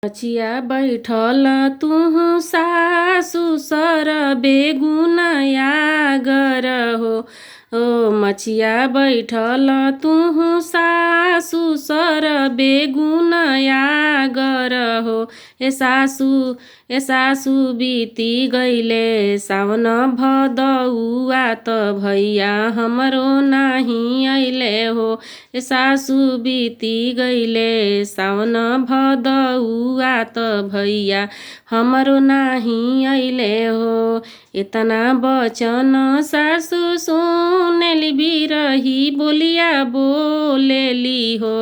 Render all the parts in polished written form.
मचिया बैठल तुहु सासु सर बेगुनया गर हो। मचिया बैठल तुहु सासु सर बेगुनया गर हो। ए सासु बीती गईले सावन भदौआ त भैया हमरो नाही अइले हो। ए सासु बीती गईले सावन भदौआ त भैया हमरो नाही अइले हो। इतना बचन सासु सुनेली बिरही बोलिया बोलेली हो।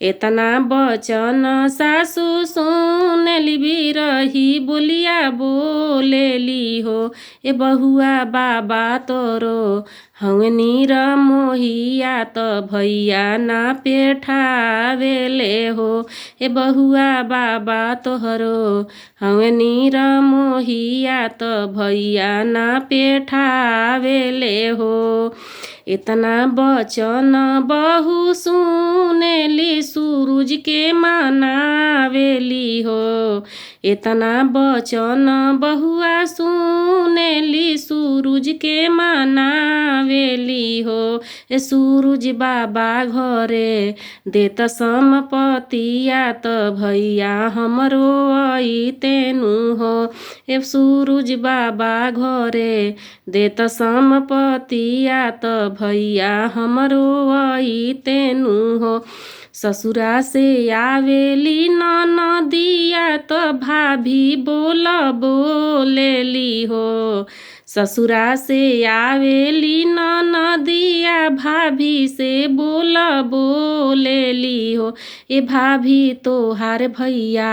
इतना बचन सासु सुनेली बिरही बोलिया बोलेली हो। ए बहुआ बाबा तोरो हंगनी र मोहिया त भैया ना पेठावेले हो। ए बहुआ बाबा तोहरो हंगनी र मोहिया त भैया ना पेठावेले हो। इतना बचन बहु सुनेली सूरज के मनावेली हो। इतना बचन बहुआ सुनेली सूरज के मनावेली हो। ए सूरज बाबा घरे देत संपतिया त भैया हमरो अइतेनु हो। ए सूरज बाबा घरे देत संपतिया त भैया हमरो अइतेनु हो। ससुरा से आवेली ननदिया त भाभी बोलेली हो। ससुरा से आवेली ननदिया भाभी से बोलेली हो। ए भाभी तोहार भैया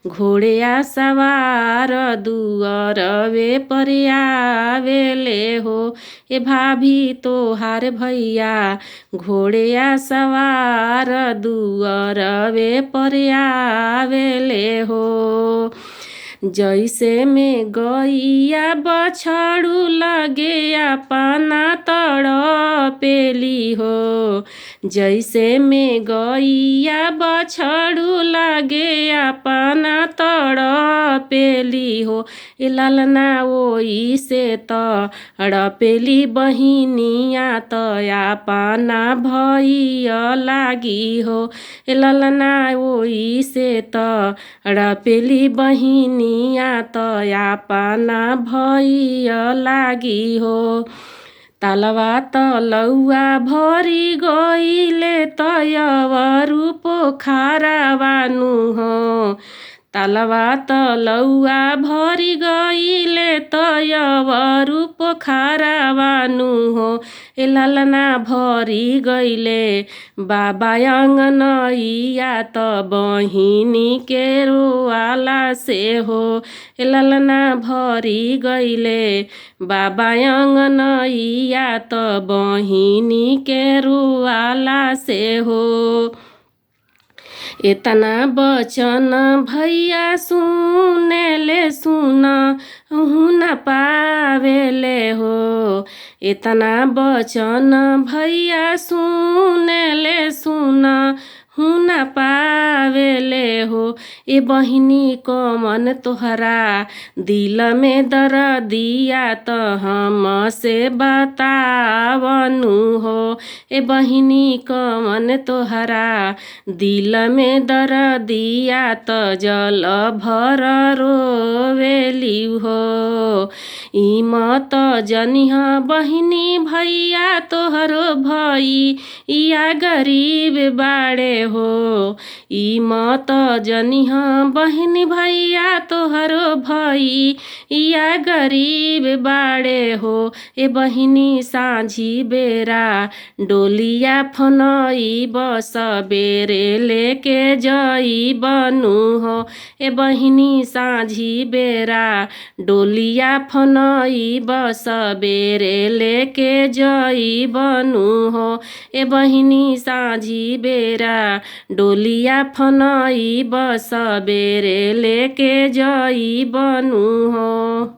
घोड़िया सवार दुअरवे पर आवेले हो। ए भाभी तोहार भैया घोड़िया सवार दुअरवे पर आवेले हो। जैसे में गैया बछड़ू लगे अपना तड़पेली हो। जैसे में गैया बछड़ू लगे अपना तड़पेली हो। ए ललना ओई से तड़पेली बहिनिया त अपना भैया लागी हो। ए ललना ओई से तड़पेली बहिनिया त अपना भैया लागी हो। तालवा तलौआ भरी गईले तयवरु पोखरावानु हो। तालवा तलौआ भरी गईले तयवरु पोखरावानु हो। ए ललना भरी गईले बाबा अंगनैया त बहिनी के रोआला से हो। ए ललना भरी गईले बाबा अंगनैया त बहिनी के रोआला से हो। इतना बचन भैया सुनेले सुनहु न पावेले हो। इतना बचन भैया सुनेले सुनहु न पावेले हो। ए बहिनी को मन तोहरा दिल में दर्दिया त हमसे बतावनु हो। ए बहिनी को मन तोहरा दिल में दर्दिया त जल भर रोवेली हो। ई मत जनिह बहिनी भैया तोहरो भैया गरीब बाड़े हो। ई मत जनिह बहिनी भैया तोहरो भैया गरीब बाड़े हो। ए बहिनी साँझी बेरा डोलिया फनैब सबेरे लेके जइबनु हो। ए बहिनी साँझी बेरा डोलिया फनैब सबेरे लेके जइबनु हो। ए बहिनी साँझी बेरा डोलिया फनैब सबेरे लेके जइबनु हो।